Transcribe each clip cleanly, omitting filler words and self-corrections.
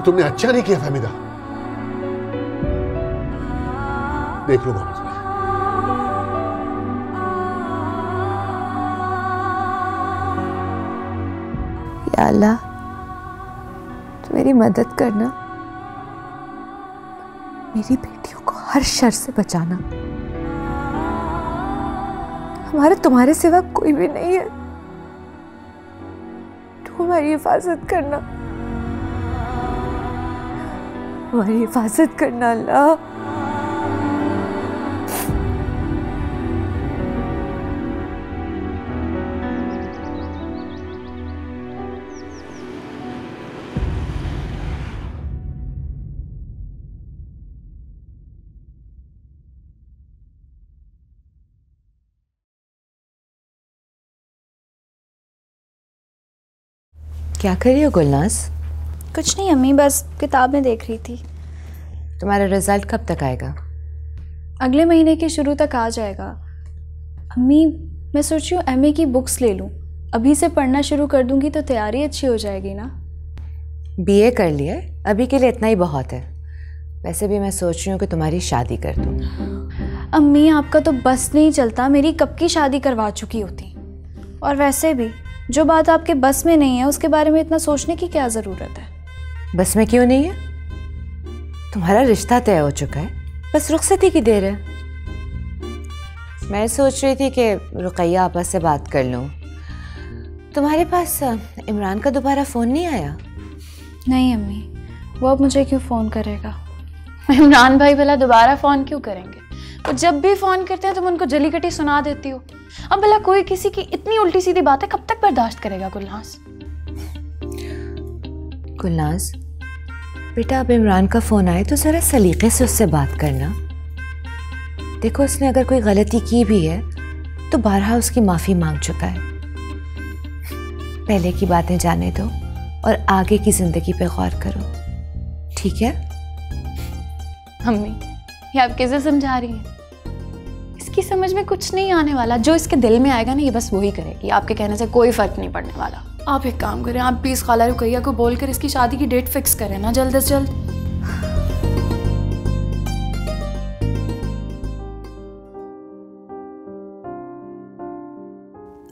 तुमने अच्छा नहीं किया फहमीदा। देख लूंगा मैं तुम्हें। या अल्लाह, तो मेरी मदद करना, मेरी बेटियों को हर शर से बचाना। हमारे तुम्हारे सिवा कोई भी नहीं है, तो हमारी हिफाजत करना, हमारी हिफाजत करना अल्लाह। क्या कर रही हो गुलनाज? कुछ नहीं अम्मी, बस किताबें देख रही थी। तुम्हारा रिजल्ट कब तक आएगा? अगले महीने के शुरू तक आ जाएगा। अम्मी, मैं सोच रही हूँ एमए की बुक्स ले लूँ। अभी से पढ़ना शुरू कर दूँगी तो तैयारी अच्छी हो जाएगी ना। बीए कर लिया, अभी के लिए इतना ही बहुत है। वैसे भी मैं सोच रही हूँ कि तुम्हारी शादी कर दूँ। अम्मी, आपका तो बस नहीं चलता, मेरी कब की शादी करवा चुकी होती। और वैसे भी जो बात आपके बस में नहीं है उसके बारे में इतना सोचने की क्या ज़रूरत है? बस में क्यों नहीं है? तुम्हारा रिश्ता तय हो चुका है, बस रुखसती की देर है। मैं सोच रही थी कि रुकैया आपा से बात कर लूँ। तुम्हारे पास इमरान का दोबारा फ़ोन नहीं आया? नहीं अम्मी, वो अब मुझे क्यों फ़ोन करेगा? इमरान भाई भला दोबारा फ़ोन क्यों करेंगे? वो जब भी फ़ोन करते हैं तुम उनको जली कटी सुना देती हो। अब भला कोई किसी की इतनी उल्टी सीधी बातें कब तक बर्दाश्त करेगा गुलनाज? गुलनाज बेटा, अब इमरान का फ़ोन आए तो ज़रा सलीके से उससे बात करना। देखो, उसने अगर कोई गलती की भी है तो बारहा उसकी माफ़ी मांग चुका है। पहले की बातें जाने दो और आगे की ज़िंदगी पे गौर करो, ठीक है? अम्मी, ये आप कैसे समझा रही हैं? इसकी समझ में कुछ नहीं आने वाला। जो इसके दिल में आएगा ना, ये बस वही करेगी। आपके कहने से कोई फ़र्क नहीं पड़ने वाला। आप एक काम करें, आप प्लीज़ खाला रुकैया को बोलकर इसकी शादी की डेट फिक्स करें ना, जल्द से जल्द।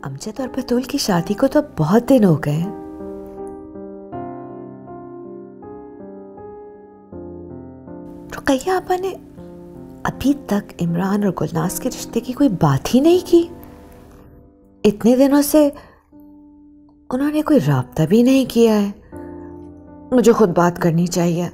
अमजद और बतूल की शादी को तो बहुत दिन हो गए हैं। रुकैया आपा ने अभी तक इमरान और गुलनाज के रिश्ते की कोई बात ही नहीं की। इतने दिनों से उन्होंने कोई राब्ता भी नहीं किया है। मुझे खुद बात करनी चाहिए।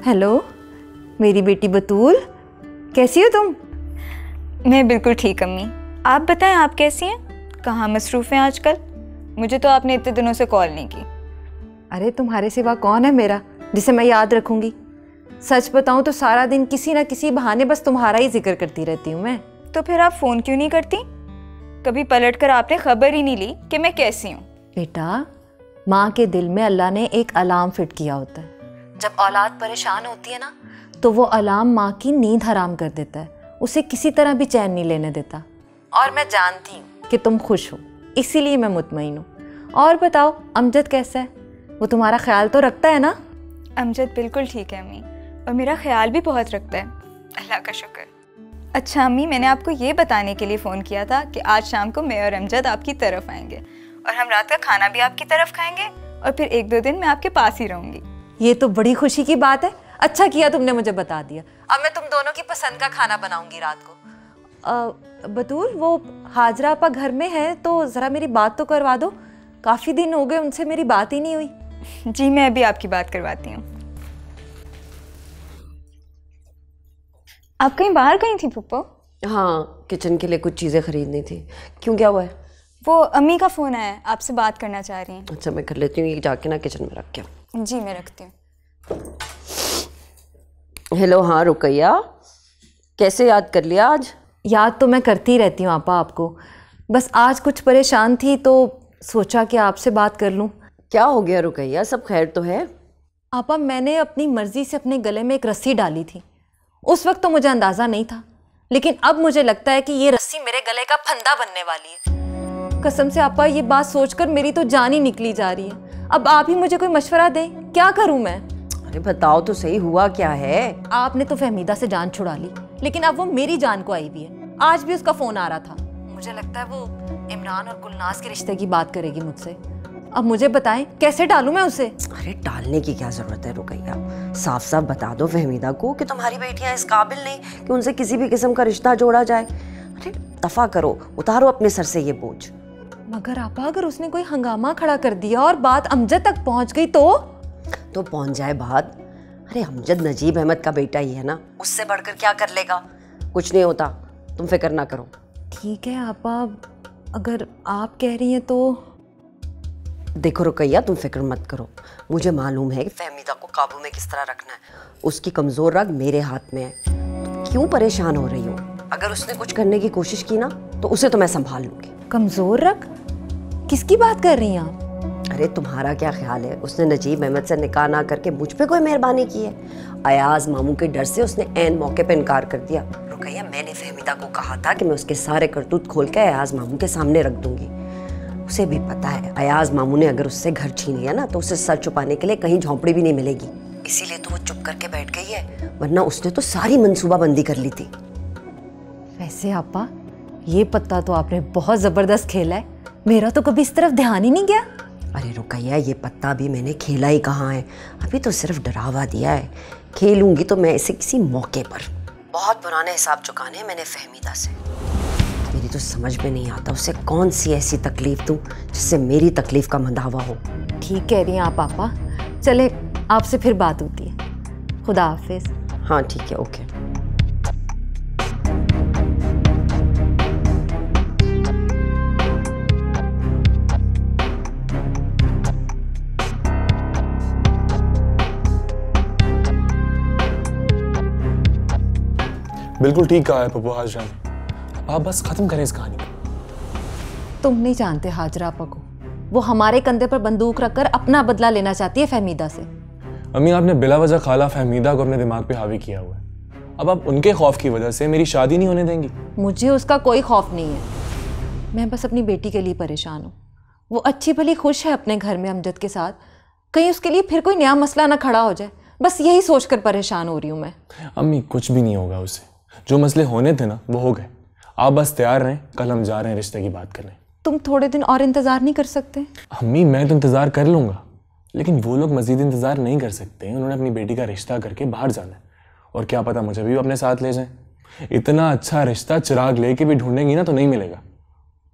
हेलो मेरी बेटी बतूल, कैसी हो तुम? मैं बिल्कुल ठीक अम्मी, आप बताएं आप कैसी हैं? कहाँ मसरूफ़ हैं आजकल? मुझे तो आपने इतने दिनों से कॉल नहीं की। अरे तुम्हारे सिवा कौन है मेरा जिसे मैं याद रखूंगी? सच बताऊं तो सारा दिन किसी ना किसी बहाने बस तुम्हारा ही जिक्र करती रहती हूँ मैं। तो फिर आप फ़ोन क्यों नहीं करती? कभी पलट कर आपने खबर ही नहीं ली कि मैं कैसी हूँ। बेटा, माँ के दिल में अल्लाह ने एक अलार्म फिट किया होता है। जब औलाद परेशान होती है ना, तो वो अलार्म माँ की नींद हराम कर देता है, उसे किसी तरह भी चैन नहीं लेने देता। और मैं जानती हूँ कि तुम खुश हो, इसीलिए मैं मुतमईन हूँ। और बताओ, अमजद कैसा है? वो तुम्हारा ख्याल तो रखता है ना? अमजद बिल्कुल ठीक है अम्मी, और मेरा ख्याल भी बहुत रखता है, अल्लाह का शुक्र। अच्छा अम्मी, मैंने आपको ये बताने के लिए फ़ोन किया था कि आज शाम को मैं और अमजद आपकी तरफ आएंगे और हम रात का खाना भी आपकी तरफ खाएंगे और फिर 1-2 दिन मैं आपके पास ही रहूँगी। ये तो बड़ी खुशी की बात है। अच्छा किया तुमने मुझे बता दिया। अब मैं तुम दोनों की पसंद का खाना बनाऊंगी रात को। बतूल, वो हाजरा आपा घर में है तो ज़रा मेरी बात तो करवा दो। काफ़ी दिन हो गए उनसे मेरी बात ही नहीं हुई। जी मैं अभी आपकी बात करवाती हूँ। आप कहीं बाहर गई थी पुप्पो? हाँ, किचन के लिए कुछ चीज़ें खरीदनी थी। क्यों, क्या हुआ है? वो अम्मी का फ़ोन आया है, आपसे बात करना चाह रही हैं। अच्छा, मैं कर लेती हूँ, ये जाके ना किचन में रख के। जी मैं रखती हूँ। हेलो, हाँ रुकैया, कैसे याद कर लिया आज? याद तो मैं करती रहती हूँ आपा आपको, बस आज कुछ परेशान थी तो सोचा कि आपसे बात कर लूँ। क्या हो गया रुकैया, सब खैर तो है? आपा, मैंने अपनी मर्जी से अपने गले में एक रस्सी डाली थी। उस वक्त तो मुझे अंदाज़ा नहीं था, लेकिन अब मुझे लगता है कि ये रस्सी मेरे गले का फंदा बनने वाली है। कसम से आपा, ये बात सोचकर मेरी तो जान ही निकली जा रही है। अब आप ही मुझे कोई मशवरा दें, क्या करूं मैं? अरे बताओ तो सही, हुआ क्या है? आपने तो फहमीदा से जान छुड़ा ली, लेकिन अब वो मेरी जान को आई भी है। आज भी उसका फ़ोन आ रहा था। मुझे लगता है वो इमरान और गुलनाज के रिश्ते की बात करेगी मुझसे। अब मुझे बताएं, कैसे डालूं मैं उसे? अरे डालने की क्या जरूरत है रुकैया, साफ साफ बता दो फहमीदा को कि तुम्हारी बेटियां इस काबिल नहीं कि उनसे किसी भी किस्म का रिश्ता जोड़ा जाए। अरे दफा करो, उतारो अपने सर से ये बोझ। मगर आपा, अगर उसने कोई हंगामा खड़ा कर दिया और बात अमजद तक पहुंच गई तो पहुंच जाए बात। अरे अमजद नजीब अहमद का बेटा ही है ना, उससे बढ़कर क्या कर लेगा? कुछ नहीं होता, तुम फिक्र ना करो। ठीक है आपा, अगर आप कह रही हैं तो। देखो रुकैया, तुम फिक्र मत करो, मुझे मालूम है कि फहमीदा को काबू में किस तरह रखना है। उसकी कमज़ोर रग मेरे हाथ में है। तुम क्यों परेशान हो रही हो? अगर उसने कुछ करने की कोशिश की ना तो उसे तो मैं संभाल लूँगी। कमज़ोर रग? किसकी बात कर रही हैं आप? अरे तुम्हारा क्या ख्याल है, उसने नजीब अहमद से निकाह ना करके मुझ पे कोई मेहरबानी की है? अयाज मामू के डर से उसने ऐन मौके पे इनकार कर दिया। रुकैया, मैंने फहमीदा को कहा था कि मैं उसके सारे करतूत खोल के अयाज मामू के सामने रख दूंगी। उसे भी पता है अयाज मामू ने अगर उससे घर छीन लिया ना तो उसे सर छुपाने के लिए कहीं झोंपड़ी भी नहीं मिलेगी। इसीलिए तो वो चुप करके बैठ गई है, वरना उसने तो सारी मंसूबाबंदी कर ली थी। वैसे आपा, ये पत्ता तो आपने बहुत ज़बरदस्त खेला है, मेरा तो कभी इस तरफ ध्यान ही नहीं गया। अरे रुकैया, ये पत्ता भी मैंने खेला ही कहाँ है, अभी तो सिर्फ डरावा दिया है। खेलूंगी तो मैं इसे किसी मौके पर। बहुत पुराने हिसाब चुकाने हैं मैंने फहमीदा से। मेरी तो समझ में नहीं आता उसे कौन सी ऐसी तकलीफ दूं जिससे मेरी तकलीफ का मंदावा हो। ठीक कह रही हैं आप पापा। चले, आपसे फिर बात होती है। खुदा हाफिज। हाँ ठीक है, ओके। बिल्कुल ठीक कहा है पप्पू हाजरा ने, आप बस खत्म करें इस कहानी को। तुम नहीं जानते हाजरा आपा को, वो हमारे कंधे पर बंदूक रखकर अपना बदला लेना चाहती है फहमीदा से। अम्मी, आपने बिला वजह खाला फहमीदा को अपने दिमाग पे हावी किया हुआ है। अब आप उनके खौफ की वजह से मेरी शादी नहीं होने देंगी? मुझे उसका कोई खौफ नहीं है, मैं बस अपनी बेटी के लिए परेशान हूँ। वो अच्छी भली खुश है अपने घर में अमजद के साथ, कहीं उसके लिए फिर कोई नया मसला ना खड़ा हो जाए, बस यही सोचकर परेशान हो रही हूँ मैं। अम्मी, कुछ भी नहीं होगा उससे, जो मसले होने थे ना वो हो गए। आप बस तैयार रहें, कल हम जा रहे हैं रिश्ते की बात करने। तुम थोड़े दिन और इंतज़ार नहीं कर सकते? अम्मी, मैं तो इंतज़ार कर लूँगा, लेकिन वो लोग मज़ीद इंतज़ार नहीं कर सकते। उन्होंने अपनी बेटी का रिश्ता करके बाहर जाना है, और क्या पता मुझे भी अपने साथ ले जाएं। इतना अच्छा रिश्ता चिराग लेके भी ढूंढेंगी ना तो नहीं मिलेगा।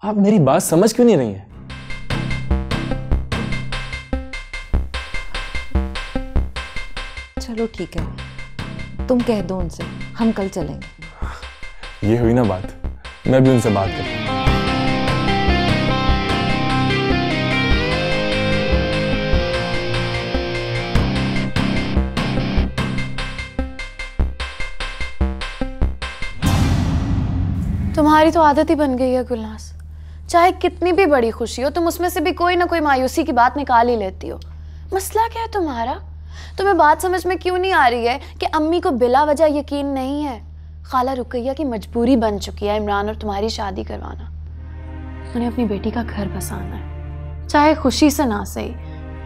आप मेरी बात समझ क्यों नहीं रही हैं? चलो ठीक है, तुम कह दो उनसे, हम कल चलेंगे। ये हुई ना बात, मैं भी उनसे बात करूँ। तुम्हारी तो आदत ही बन गई है गुलनाज, चाहे कितनी भी बड़ी खुशी हो तुम उसमें से भी कोई ना कोई मायूसी की बात निकाल ही लेती हो। मसला क्या है तुम्हारा? तुम्हें बात समझ में क्यों नहीं आ रही है कि अम्मी को बिला वजह यकीन नहीं है? खाला रुकैया की मजबूरी बन चुकी है इमरान और तुम्हारी शादी करवाना। उन्हें अपनी बेटी का घर बसाना है, चाहे खुशी से ना सही,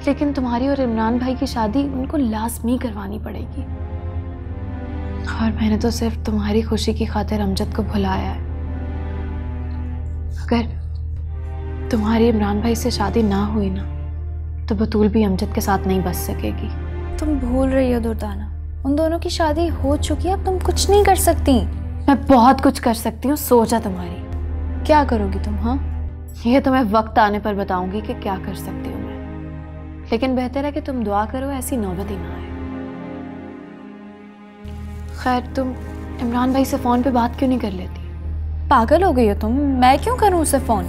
लेकिन तुम्हारी और इमरान भाई की शादी उनको लाजमी करवानी पड़ेगी। और मैंने तो सिर्फ तुम्हारी खुशी की खातिर अमजद को भुलाया है। अगर तुम्हारी इमरान भाई से शादी ना हुई ना तो बतूल भी अमजद के साथ नहीं बस सकेगी। तुम भूल रही हो दुर्दाना, उन दोनों की शादी हो चुकी है, अब तुम कुछ नहीं कर सकती। मैं बहुत कुछ कर सकती हूँ, सोचा तुम्हारी। क्या करोगी तुम? हाँ, ये तो मैं वक्त आने पर बताऊंगी कि क्या कर सकती हूँ मैं, लेकिन बेहतर है कि तुम दुआ करो ऐसी नौबत ही ना आए। खैर, तुम इमरान भाई से फ़ोन पे बात क्यों नहीं कर लेती? पागल हो गई हो तुम? मैं क्यों करूँ उससे फ़ोन?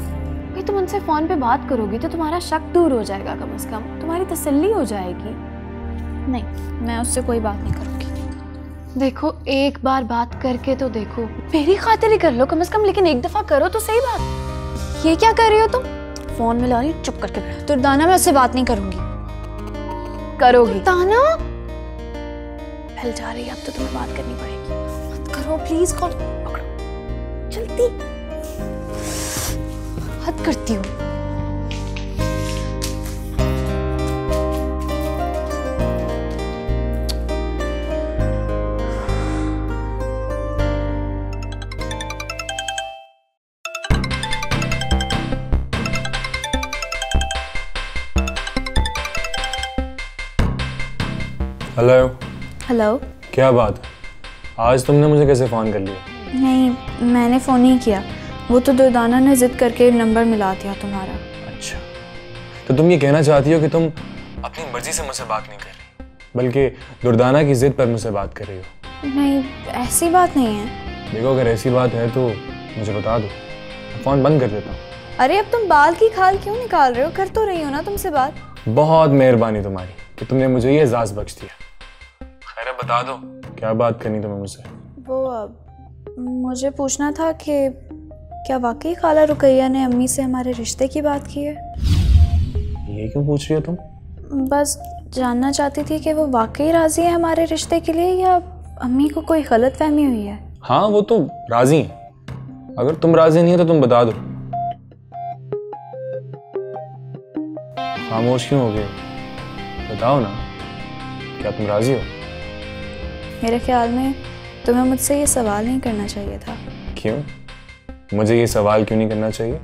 भाई तुम उनसे फ़ोन पे बात करोगी तो तुम्हारा शक दूर हो जाएगा, कम से कम तुम्हारी तसल्ली हो जाएगी। नहीं, मैं उससे कोई बात नहीं करूँगी। देखो, एक बार बात करके तो देखो, मेरी खातिर ही कर लो कम से कम, लेकिन एक दफ़ा करो तो सही बात। ये क्या कर रही हो तुम? फ़ोन मिला रही, चुप करके बैठ। दुर्दाना, मैं उससे बात नहीं करूँगी। करोगी? दुर्दाना, फैल जा रही है, अब तो तुम्हें बात करनी पड़ेगी। मत करो प्लीज़, कॉल पकड़ो जल्दी। हद करती हूँ। हेलो। हेलो। क्या बात है, आज तुमने मुझे कैसे फ़ोन कर लिया? नहीं, मैंने फ़ोन नहीं किया, वो तो दुर्दाना ने ज़िद करके नंबर मिला दिया तुम्हारा। अच्छा, तो तुम ये कहना चाहती हो कि तुम अपनी मर्जी से मुझसे बात नहीं कर रही, बल्कि दुर्दाना की ज़िद पर मुझसे बात कर रही हो? नहीं, ऐसी बात नहीं है। देखो, अगर ऐसी बात है तो मुझे बता दो, फ़ोन बंद कर देता हूँ। अरे अब तुम बाल की खाल क्यों निकाल रहे हो? कर तो रही हो ना तुमसे बात। बहुत मेहरबानी तुम्हारी कि तुमने मुझे ये एजाज़ बख्श दिया। खैर, बता दो क्या बात करनी तुम्हें मुझसे? वो मुझे पूछना था कि क्या वाकई खाला रुकैया ने अम्मी से हमारे रिश्ते की बात की है? ये क्यों पूछ रही हो तुम? बस जानना चाहती थी कि वो वाकई राज़ी है हमारे रिश्ते के लिए या अम्मी को कोई गलत फहमी हुई है। हाँ, वो तो राज़ी हैं। अगर तुम राज़ी नहीं हो तो तुम बता दो। खामोश क्यों हो गए? बताओ ना, क्या तुम राज़ी हो? मेरे ख्याल में तुम्हें मुझसे ये सवाल नहीं करना चाहिए था। क्यों? मुझे ये सवाल क्यों नहीं करना चाहिए?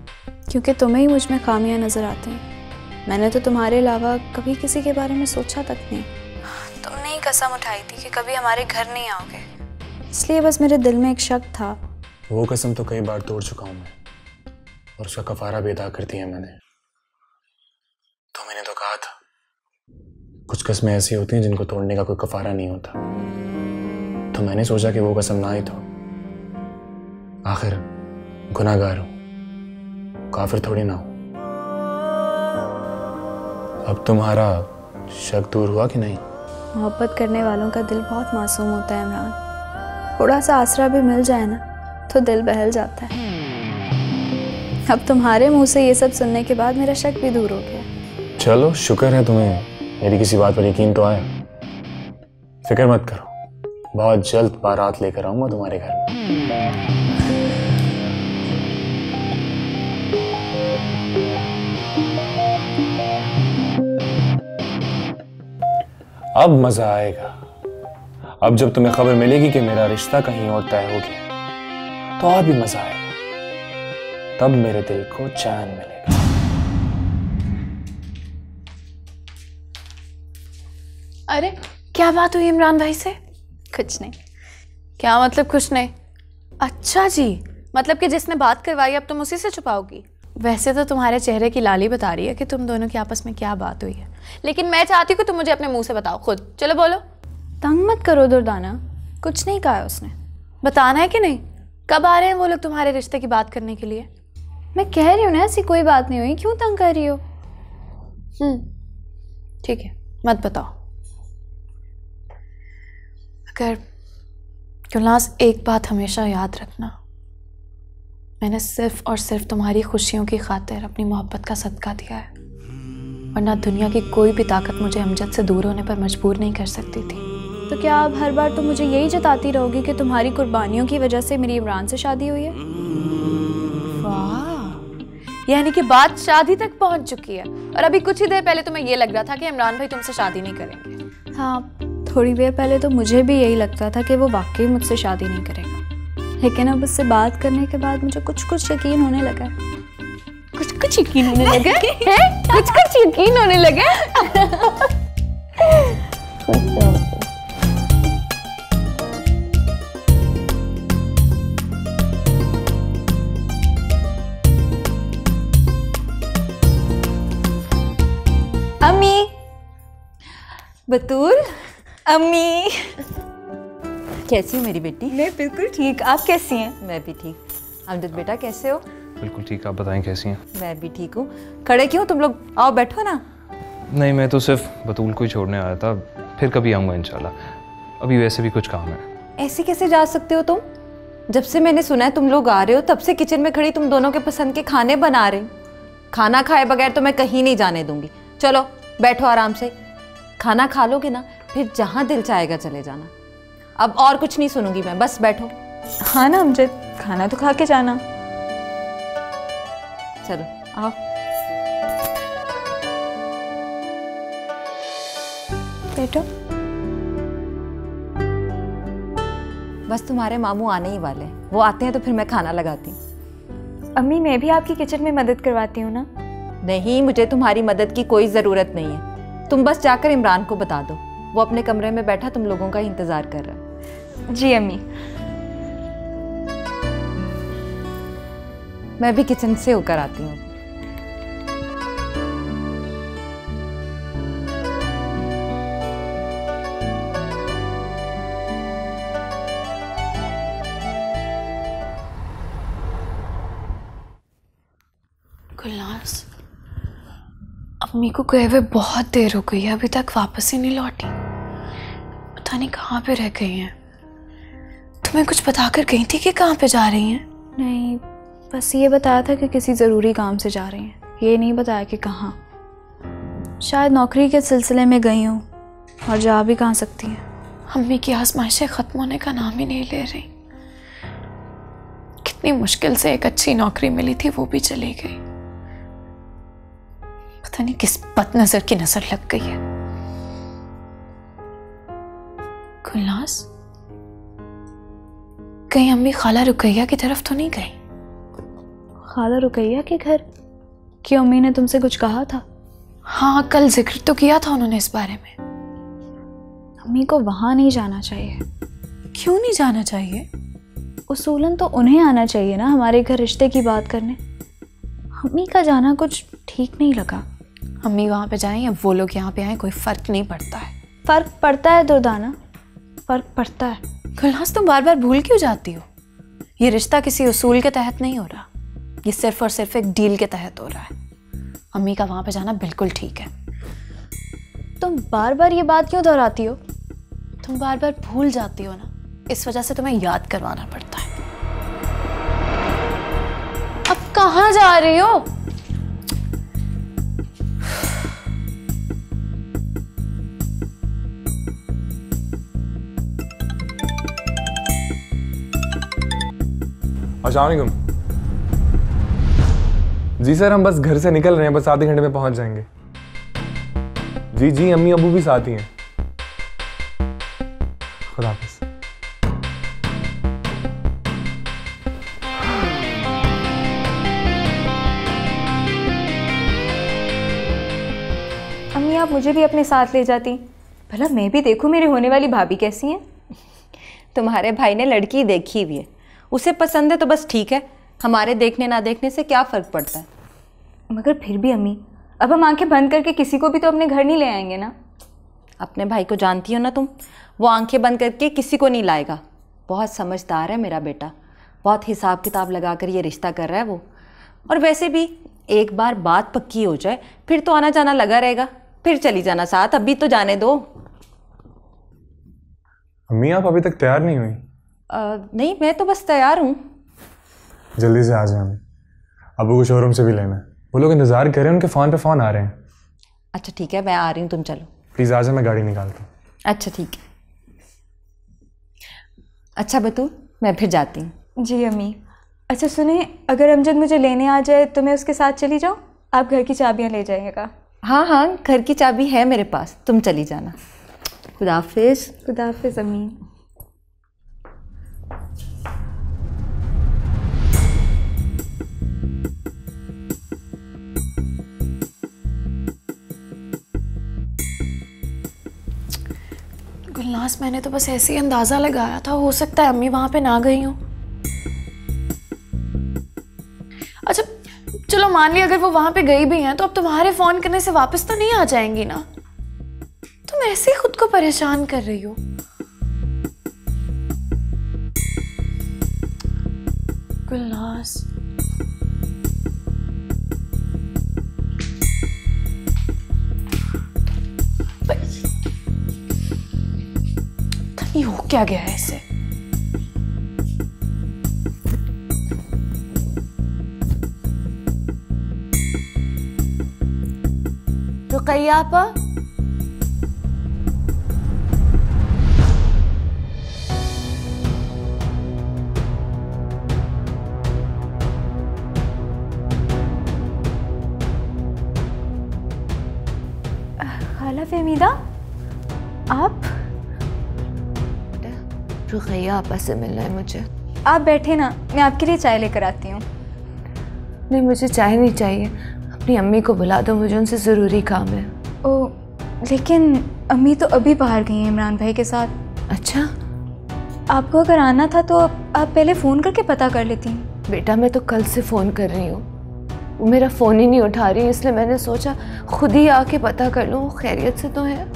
क्योंकि तुम्हें ही मुझ में खामियां नज़र आती हैं। मैंने तो तुम्हारे अलावा कभी किसी के बारे में सोचा तक नहीं। तुमने ही कसम उठाई थी कि कभी हमारे घर नहीं आओगे, इसलिए बस मेरे दिल में एक शक था। वो कसम तो कई बार तोड़ चुका हूँ मैं, और उसका कफारा भी अदा कर दिया मैंने। तो मैंने तो कहा था, कुछ कसमें ऐसी होती हैं जिनको तोड़ने का कोई कफारा नहीं होता। तो मैंने सोचा कि वो कसम ना ही तो, आखिर गुनाहगार हूं, काफिर थोड़ी ना हूं। अब तुम्हारा शक दूर हुआ कि नहीं? मोहब्बत करने वालों का दिल बहुत मासूम होता है इमरान। थोड़ा सा आसरा भी मिल जाए ना तो दिल बहल जाता है। अब तुम्हारे मुंह से ये सब सुनने के बाद मेरा शक भी दूर हो गया। चलो, शुक्र है तुम्हें मेरी किसी बात पर यकीन तो आया। फिक्र मत करो, बहुत जल्द बारात लेकर आऊंगा तुम्हारे घर में। अब मजा आएगा। अब जब तुम्हें खबर मिलेगी कि मेरा रिश्ता कहीं और तय हो गया तो और भी मजा आएगा। तब मेरे दिल को चैन मिलेगा। अरे क्या बात हुई इमरान भाई से? कुछ नहीं। क्या मतलब कुछ नहीं? अच्छा जी, मतलब कि जिसने बात करवाई अब तुम उसी से छुपाओगी? वैसे तो तुम्हारे चेहरे की लाली बता रही है कि तुम दोनों की आपस में क्या बात हुई है, लेकिन मैं चाहती हूँ कि तुम मुझे अपने मुंह से बताओ खुद। चलो बोलो। तंग मत करो दुर्दाना, कुछ नहीं कहा उसने। बताना है कि नहीं? कब आ रहे हैं वो लोग तुम्हारे रिश्ते की बात करने के लिए? मैं कह रही हूँ ना, ऐसी कोई बात नहीं हुई, क्यों तंग कर रही हो? ठीक है, मत बताओ। अगर गुलनाज़, एक बात हमेशा याद रखना, मैंने सिर्फ और सिर्फ तुम्हारी खुशियों की खातिर अपनी मोहब्बत का सदका दिया है, वरना दुनिया की कोई भी ताकत मुझे अमजद से दूर होने पर मजबूर नहीं कर सकती थी। तो क्या अब हर बार तुम मुझे यही जताती रहोगी कि तुम्हारी कुर्बानियों की वजह से मेरी इमरान से शादी हुई है? वाह, यानी कि बात शादी तक पहुंच चुकी है, और अभी कुछ ही देर पहले तुम्हें ये लग रहा था कि इमरान भाई तुमसे शादी नहीं करेंगे। हाँ, थोड़ी देर पहले तो मुझे भी यही लगता था कि वो वाकई मुझसे शादी नहीं करेगा, लेकिन अब उससे बात करने के बाद मुझे कुछ कुछ यकीन होने लगा है। कुछ कुछ यकीन होने लगा है? कुछ कुछ यकीन होने लगा। अम्मी, बतूल, अम्मी, कैसी हो मेरी बेटी? मैं बिल्कुल ठीक, आप कैसी हैं? मैं भी ठीक। अमजद बेटा कैसे हो? बिल्कुल ठीक, आप बताएं कैसी हैं? मैं भी ठीक हूँ। खड़े क्यों तुम लोग? आओ बैठो ना। नहीं, मैं तो सिर्फ बतूल को ही छोड़ने आया था, फिर कभी आऊँगा इंशाल्लाह। अभी वैसे भी कुछ काम है। ऐसे कैसे जा सकते हो तुम? जब से मैंने सुना है तुम लोग आ रहे हो तब से किचन में खड़ी तुम दोनों के पसंद के खाने बना रहे हो। खाना खाए बगैर तो मैं कहीं नहीं जाने दूंगी। चलो बैठो आराम से, खाना खा लोगे ना फिर जहाँ दिल चाहेगा चले जाना। अब और कुछ नहीं सुनूंगी मैं, बस बैठो। हाँ ना अमजद, खाना तो खा के जाना। चलो आओ। बैठो। बस तुम्हारे मामू आने ही वाले हैं, वो आते हैं तो फिर मैं खाना लगाती हूँ। अम्मी मैं भी आपकी किचन में मदद करवाती हूँ ना। नहीं, मुझे तुम्हारी मदद की कोई ज़रूरत नहीं है। तुम बस जाकर इमरान को बता दो, वो अपने कमरे में बैठा तुम लोगों का इंतज़ार कर रहा है। जी अम्मी। मैं भी किचन से होकर आती हूँ। गुलनाज, अम्मी को गए हुए बहुत देर हो गई है, अभी तक वापस ही नहीं लौटी। पता नहीं कहाँ पे रह गई हैं। तुम्हें कुछ बता कर गई थी कि कहाँ पे जा रही हैं? नहीं, बस ये बताया था कि किसी ज़रूरी काम से जा रही हैं, ये नहीं बताया कि कहाँ। शायद नौकरी के सिलसिले में गई हूँ, और जा भी कहाँ सकती हैं। अम्मी की आजमाइशें ख़त्म होने का नाम ही नहीं ले रही। कितनी मुश्किल से एक अच्छी नौकरी मिली थी, वो भी चली गई। पता नहीं किस बदनजर की नजर लग गई है। गुलनाज, कहीं अम्मी खाला रुकैया की तरफ तो नहीं गई? खाला रुकैया के घर? क्यों, अम्मी ने तुमसे कुछ कहा था? हाँ, कल जिक्र तो किया था उन्होंने इस बारे में। अम्मी को वहां नहीं जाना चाहिए। क्यों नहीं जाना चाहिए? उसूलन तो उन्हें आना चाहिए ना हमारे घर रिश्ते की बात करने। अम्मी का जाना कुछ ठीक नहीं लगा। अम्मी वहाँ पे जाएं या वो लोग यहाँ पे आए, कोई फ़र्क नहीं पड़ता है। फ़र्क पड़ता है दुर्दाना, फ़र्क पड़ता है। गुलनाज, तुम बार बार भूल क्यों जाती हो? ये रिश्ता किसी उसूल के तहत नहीं हो रहा, ये सिर्फ और सिर्फ एक डील के तहत हो रहा है। अम्मी का वहाँ पे जाना बिल्कुल ठीक है। तुम बार बार ये बात क्यों दोहराती हो? तुम बार बार भूल जाती हो ना, इस वजह से तुम्हें याद करवाना पड़ता है। अब कहाँ जा रही हो? अस्सलाम वालेकुम। जी सर, हम बस घर से निकल रहे हैं, बस आधे घंटे में पहुंच जाएंगे। जी जी, अम्मी अबू भी साथ ही हैं। खुदा हाफिज़। अम्मी आप मुझे भी अपने साथ ले जाती, भला मैं भी देखूं मेरी होने वाली भाभी कैसी हैं। तुम्हारे भाई ने लड़की देखी हुई है, उसे पसंद है तो बस ठीक है। हमारे देखने ना देखने से क्या फ़र्क पड़ता है? मगर फिर भी अम्मी, अब हम आंखें बंद करके किसी को भी तो अपने घर नहीं ले आएंगे ना। अपने भाई को जानती हो ना तुम, वो आंखें बंद करके किसी को नहीं लाएगा। बहुत समझदार है मेरा बेटा, बहुत हिसाब किताब लगा कर ये रिश्ता कर रहा है वो। और वैसे भी एक बार बात पक्की हो जाए फिर तो आना जाना लगा रहेगा, फिर चली जाना साथ। अभी तो जाने दो। अम्मी आप अभी तक तैयार नहीं हुई? नहीं, मैं तो बस तैयार हूँ। जल्दी से आ जाए, हमें अबू को शोरूम से भी लेना है। वो लोग इंतज़ार कर रहे हैं, उनके फ़ोन पे फ़ोन आ रहे हैं। अच्छा ठीक है, मैं आ रही हूँ, तुम चलो। प्लीज़ आ जाए, मैं गाड़ी निकालता हूँ। अच्छा ठीक है। अच्छा बतूल, मैं फिर जाती हूँ। जी अम्मी। अच्छा सुने, अगर अमजद मुझे लेने आ जाए तो मैं उसके साथ चली जाऊँ? आप घर की चाबियाँ ले जाइएगा। हाँ हाँ, घर की चाबी है मेरे पास, तुम चली जाना। खुदाफिज। खुदाफिज अम्मी। गुलनाज, मैंने तो बस ऐसे ही अंदाजा लगाया था, हो सकता है अम्मी वहां पे ना गई हो। अच्छा चलो मान लिया अगर वो वहां पे गई भी हैं तो अब तुम्हारे फोन करने से वापस तो नहीं आ जाएंगी ना? तुम ऐसे ही खुद को परेशान कर रही हो। गुलनाज, ये हो क्या गया है इसे? रुकैया आपा, खाला फहमीदा, आप? रुकैया आपा से मिलना है मुझे। आप बैठे ना, मैं आपके लिए चाय लेकर आती हूँ। नहीं, मुझे चाय नहीं चाहिए, अपनी अम्मी को बुला दो, मुझे उनसे ज़रूरी काम है। ओ, लेकिन अम्मी तो अभी बाहर गई हैं इमरान भाई के साथ। अच्छा, आपको अगर आना था तो आप पहले फ़ोन करके पता कर लेती। बेटा मैं तो कल से फ़ोन कर रही हूँ, वो मेरा फ़ोन ही नहीं उठा रही, इसलिए मैंने सोचा खुद ही आके पता कर लूँ वो खैरियत से तो है।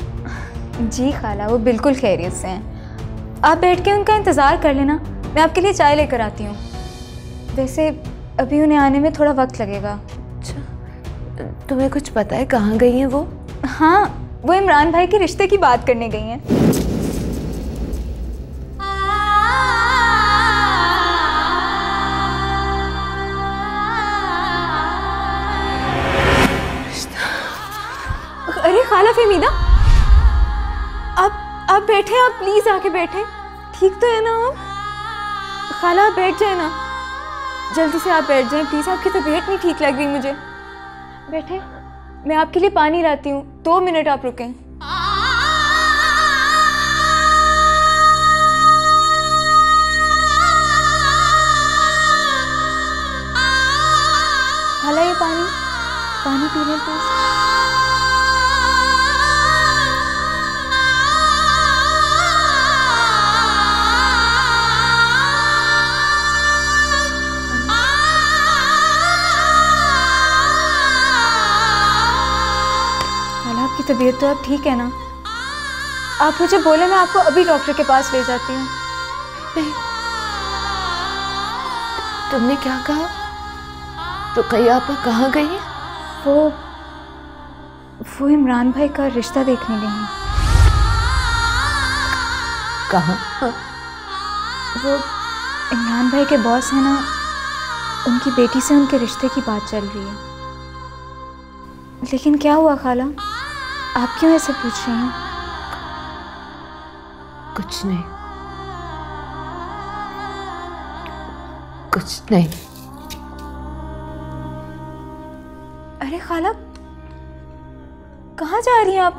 जी खाला, वो बिल्कुल खैरियत से हैं। आप बैठ के उनका इंतज़ार कर लेना, मैं आपके लिए चाय लेकर आती हूँ। वैसे अभी उन्हें आने में थोड़ा वक्त लगेगा। अच्छा, तुम्हें कुछ पता है कहाँ गई हैं वो? हाँ, वो इमरान भाई के रिश्ते की बात करने गई हैं। अरे खाला फहमीदा, आप बैठे, आप प्लीज आके बैठे। ठीक तो है ना आप? खाला आप बैठ जाए ना, जल्दी से आप बैठ जाएं प्लीज, आपकी तबीयत नहीं ठीक लग रही मुझे। बैठे, मैं आपके लिए पानी लाती हूँ, 2 मिनट आप रुकें। खाला ये पानी पी लें प्लीज। आपकी तबीयत तो अब ठीक है ना? आप मुझे बोले, मैं आपको अभी डॉक्टर के पास ले जाती हूँ। नहीं, तुमने क्या कहा? रुकैया आपा कहाँ गई है? वो इमरान भाई का रिश्ता देखने गई हैं। कहाँ? वो इमरान भाई के बॉस हैं ना, उनकी बेटी से उनके रिश्ते की बात चल रही है। लेकिन क्या हुआ खाला, आप क्यों ऐसे पूछ रही हैं? कुछ नहीं, कुछ नहीं। अरे खाला, कहाँ जा रही हैं आप?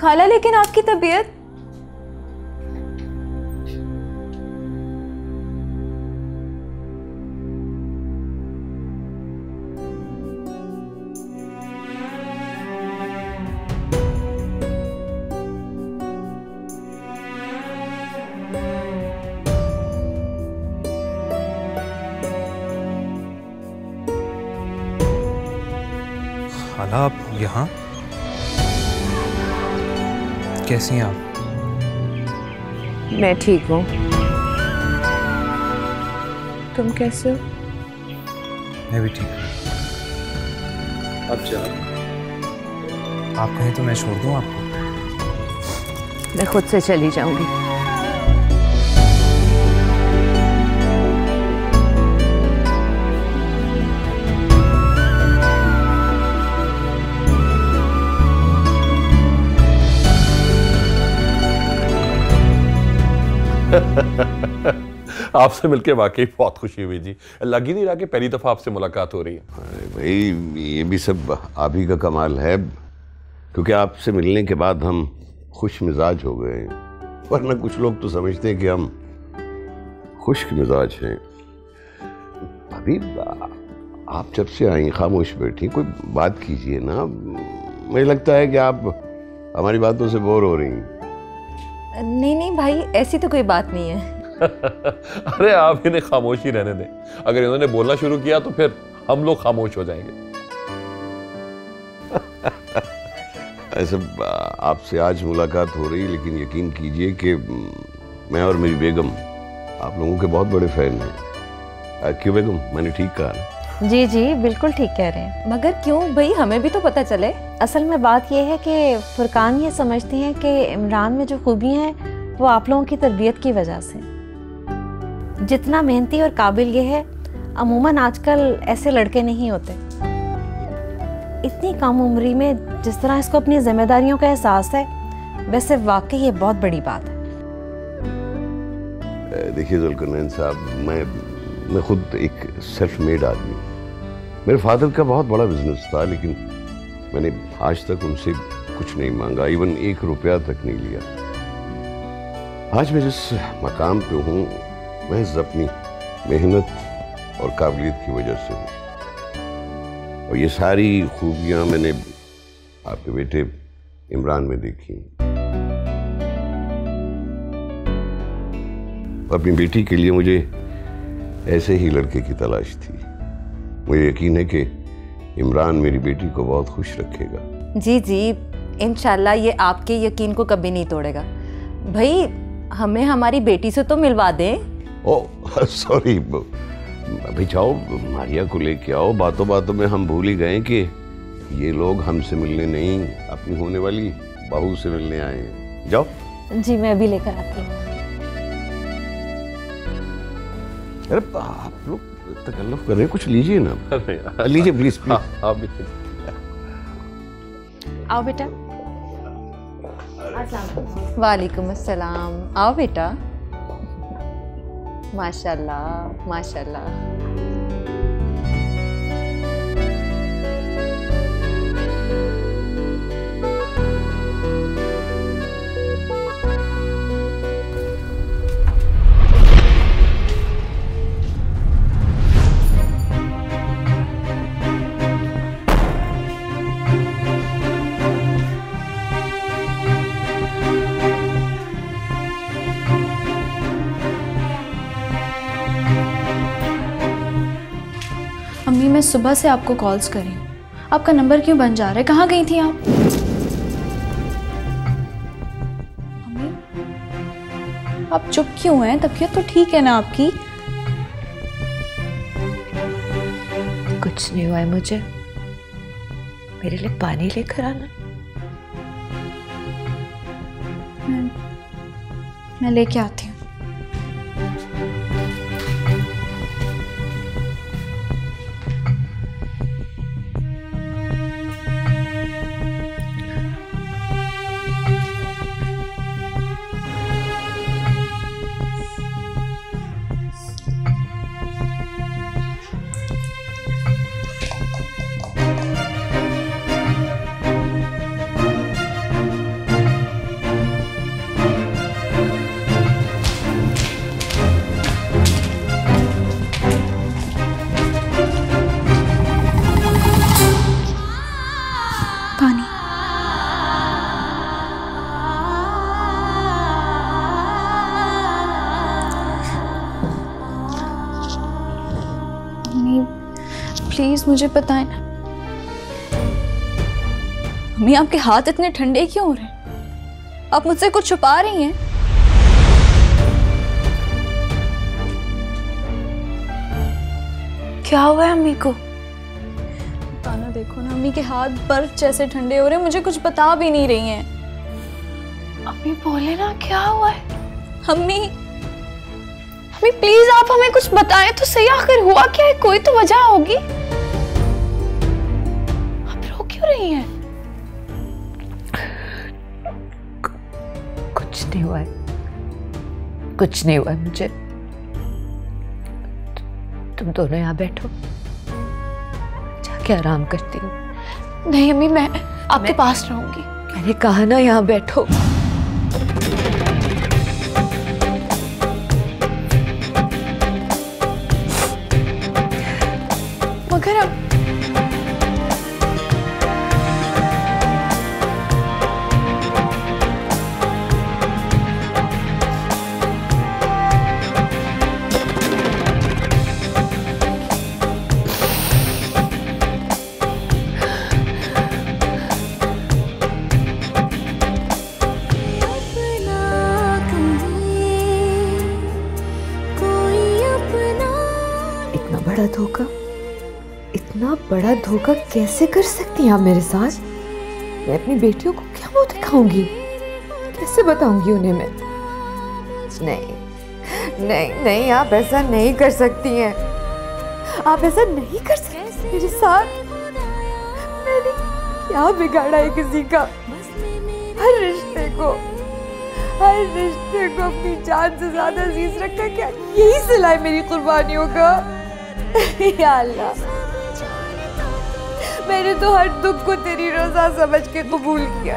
खाला लेकिन आपकी तबीयत? खाला आप यहाँ? कैसी हैं आप? मैं ठीक हूँ, तुम कैसे हो? मैं भी ठीक हूँ। अब चलो, आप कहें तो मैं छोड़ दूँ आपको? मैं खुद से चली जाऊंगी। आपसे मिलके वाकई बहुत खुशी हुई जी। लग ही नहीं रहा कि पहली दफा आपसे मुलाकात हो रही है। अरे भाई, ये भी सब आप ही का कमाल है। क्योंकि आपसे मिलने के बाद हम खुश मिजाज हो गए हैं, वरना कुछ लोग तो समझते हैं कि हम खुश्क मिजाज हैं। अभी आप जब से आई खामोश बैठी, कोई बात कीजिए ना। मुझे लगता है कि आप हमारी बातों से बोर हो रही हैं। नहीं भाई, ऐसी तो कोई बात नहीं है। अरे आप इन्हें खामोश ही रहने दें, अगर इन्होंने बोलना शुरू किया तो फिर हम लोग खामोश हो जाएंगे। ऐसे आपसे आज मुलाकात हो रही, लेकिन यकीन कीजिए कि मैं और मेरी बेगम आप लोगों के बहुत बड़े फैन हैं। क्यों बेगम, मैंने ठीक कहा ना? जी जी बिल्कुल ठीक कह रहे हैं। मगर क्यों भाई, हमें भी तो पता चले। असल में बात यह है कि फुरकान ये समझती हैं कि इमरान में जो खूबियाँ हैं वो आप लोगों की तरबियत की वजह से। जितना मेहनती और काबिल ये है, अमूमन आजकल ऐसे लड़के नहीं होते। इतनी कम उम्री में जिस तरह इसको अपनी जिम्मेदारियों का एहसास है, वैसे वाकई ये बहुत बड़ी बात है। देखिए जुल्करनैन साहब, मैं खुद एक सेल्फ मेड आदमी। मेरे फादर का बहुत बड़ा बिजनेस था, लेकिन मैंने आज तक उनसे कुछ नहीं मांगा, इवन 1 रुपया तक नहीं लिया। आज मैं जिस मकाम पे हूँ महज अपनी मेहनत और काबिलियत की वजह से हूँ, और ये सारी खूबियाँ मैंने आपके बेटे इमरान में देखी। अपनी बेटी के लिए मुझे ऐसे ही लड़के की तलाश थी। मुझे यकीन है कि इमरान मेरी बेटी को बहुत खुश रखेगा। जी जी इंशाल्लाह, ये आपके यकीन को कभी नहीं तोड़ेगा। भाई हमें हमारी बेटी से तो मिलवा दें। ओह सॉरी, अभी जाओ मारिया को लेके आओ। बातों बातों में हम भूल ही गए कि ये लोग हमसे मिलने नहीं, अपनी होने वाली बहू से मिलने आए हैं। जाओ। जी मैं अभी लेकर आती हूँ। अरे आप लोग तकल्लुफ कर रहे हैं, कुछ लीजिए ना। लीजिए प्लीज प्लीज। आप भी आओ बेटा। वालेकुम अस्सलाम। आओ बेटा। माशाल्लाह माशाल्लाह। अम्मी मैं सुबह से आपको कॉल्स कर रही हूँ, आपका नंबर क्यों बंद जा रहा है? कहाँ गई थी आप? अम्मी आप चुप क्यों हैं? तबीयत तो ठीक है ना आपकी? कुछ नहीं हुआ है मुझे। मेरे लिए पानी लेकर आना। मैं लेके आती हूँ। प्लीज मुझे बताएं ना मम्मी, आपके हाथ इतने ठंडे क्यों हो रहे हैं? आप मुझसे कुछ छुपा रही हैं? क्या हुआ है अम्मी को? ताना देखो ना, अम्मी के हाथ बर्फ जैसे ठंडे हो रहे हैं, मुझे कुछ बता भी नहीं रही हैं। अम्मी बोले ना क्या हुआ है? अम्मी अम्मी प्लीज आप हमें कुछ बताएं तो सही, आखिर हुआ क्या है? कोई तो वजह होगी। आप रो क्यों रही हैं? कुछ नहीं हुआ है, कुछ नहीं हुआ है मुझे। तुम दोनों यहाँ बैठो, जाके आराम करती हूँ। नहीं अम्मी, मैं आपके पास रहूंगी। मैंने कहा ना यहाँ बैठो। मगर अब इतना बड़ा धोखा कैसे कर सकती हैं आप मेरे साथ? मैं अपनी बेटियों को क्या मुंह दिखाऊंगी, कैसे बताऊंगी उन्हें मैं? नहीं नहीं नहीं, आप ऐसा नहीं कर सकती हैं, आप ऐसा नहीं कर सकती मेरे साथ। मैंने क्या बिगाड़ा है किसी का? हर रिश्ते को अपनी जान से ज्यादा अजीज रखा, क्या यही सिला है मेरी कुर्बानियों का? या अल्लाह, मैंने तो हर दुख को तेरी रज़ा समझ के कबूल किया,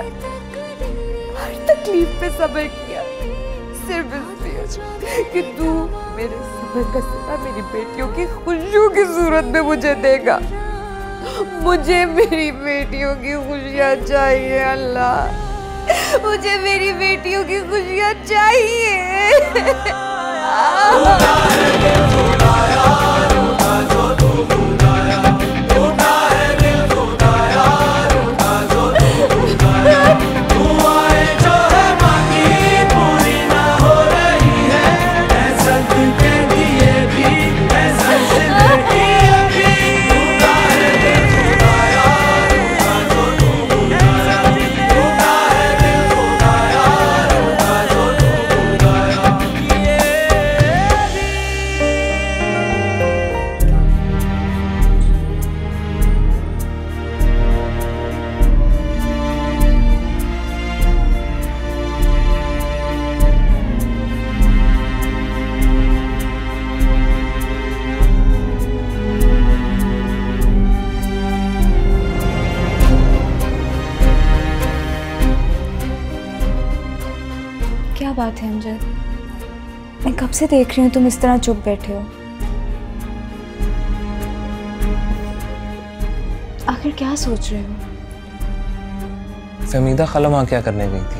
हर तकलीफ पे सब्र किया, सिर्फ इसलिए कि तू मेरे सब्र का सिला मेरी बेटियों की खुशियों की सूरत में मुझे देगा। मुझे मेरी बेटियों की खुशियाँ चाहिए अल्लाह, मुझे मेरी बेटियों की खुशियाँ चाहिए। क्या बात है अमजद? मैं कब से देख रही हूँ तुम इस तरह चुप बैठे हो। आखिर क्या सोच रहे हो? फहमीदा खाला वहाँ क्या करने गई थी?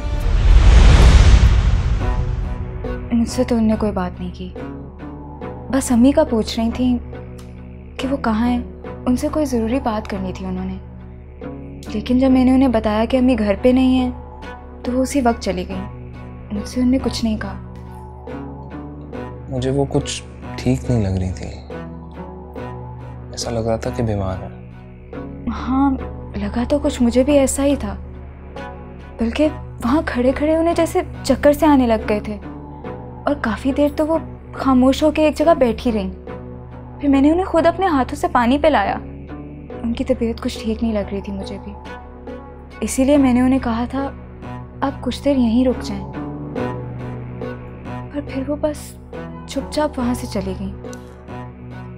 मुझसे तो उनने कोई बात नहीं की, बस अम्मी का पूछ रही थी कि वो कहाँ हैं। उनसे कोई ज़रूरी बात करनी थी उन्होंने, लेकिन जब मैंने उन्हें बताया कि अम्मी घर पे नहीं है तो वो उसी वक्त चली गई। मुझसे उन्होंने कुछ नहीं कहा। मुझे वो कुछ ठीक नहीं लग रही थी, ऐसा लग रहा था कि बीमार है। हाँ, लगा तो कुछ मुझे भी ऐसा ही था, बल्कि वहाँ खड़े खड़े उन्हें जैसे चक्कर से आने लग गए थे और काफ़ी देर तो वो खामोश होकर एक जगह बैठी रहीं। फिर मैंने उन्हें खुद अपने हाथों से पानी पिलाया। उनकी तबीयत कुछ ठीक नहीं लग रही थी मुझे भी, इसीलिए मैंने उन्हें कहा था आप कुछ देर यहीं रुक जाएं, पर फिर वो बस चुपचाप वहाँ से चली गई।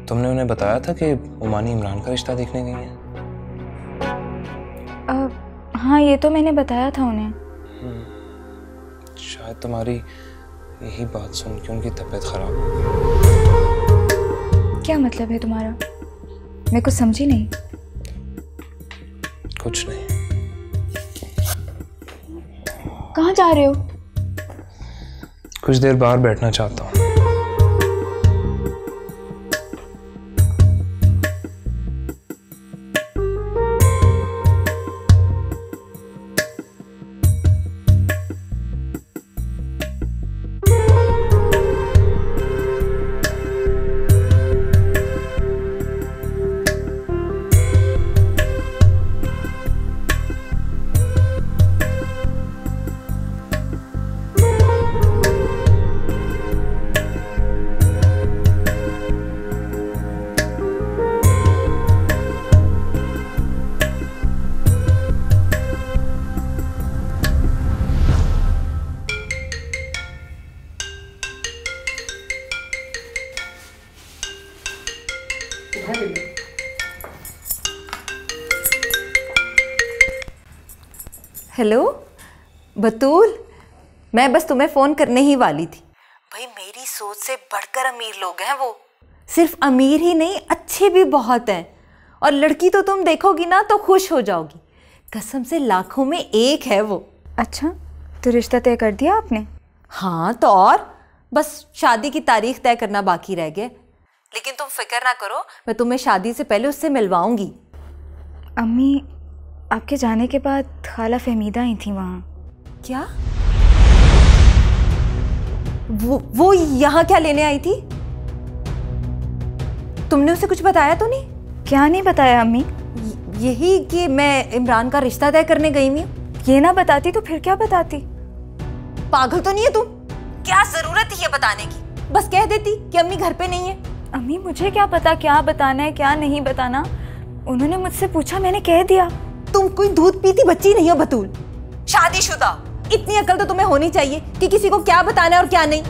तुमने उन्हें बताया था कि उमानी इमरान का रिश्ता देखने गई है? हाँ, ये तो मैंने बताया था उन्हें। शायद तुम्हारी यही बात सुन के उनकी तबीयत खराब हो गई। क्या मतलब है तुम्हारा? मैं कुछ समझी नहीं। कुछ नहीं। कहाँ जा रहे हो? कुछ देर बाहर बैठना चाहता हूँ। हेलो बतूल, मैं बस तुम्हें फ़ोन करने ही वाली थी। भाई मेरी सोच से बढ़कर अमीर लोग हैं वो। सिर्फ अमीर ही नहीं, अच्छे भी बहुत हैं। और लड़की तो तुम देखोगी ना तो खुश हो जाओगी। कसम से लाखों में एक है वो। अच्छा, तो रिश्ता तय कर दिया आपने? हाँ तो और, बस शादी की तारीख तय करना बाकी रह गया। लेकिन तुम फिक्र ना करो, मैं तुम्हें शादी से पहले उससे मिलवाऊंगी। अम्मी, आपके जाने के बाद खाला फहमीदा आई थी वहाँ। क्या? वो यहाँ क्या लेने आई थी? तुमने उसे कुछ बताया तो नहीं? क्या नहीं बताया अम्मी? यही कि मैं इमरान का रिश्ता तय करने गई हुई हूँ। ये ना बताती तो फिर क्या बताती? पागल तो नहीं है तुम? क्या जरूरत थी ये बताने की? बस कह देती कि अम्मी घर पे नहीं है। अम्मी मुझे क्या पता क्या बताना है क्या नहीं बताना। उन्होंने मुझसे पूछा, मैंने कह दिया। तुम कोई दूध पीती बच्ची नहीं हो बतूल, शादीशुदा। इतनी अकल तो तुम्हें होनी चाहिए कि किसी को क्या बताना है और क्या नहीं।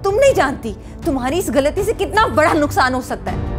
तुम नहीं जानती तुम्हारी इस गलती से कितना बड़ा नुकसान हो सकता है।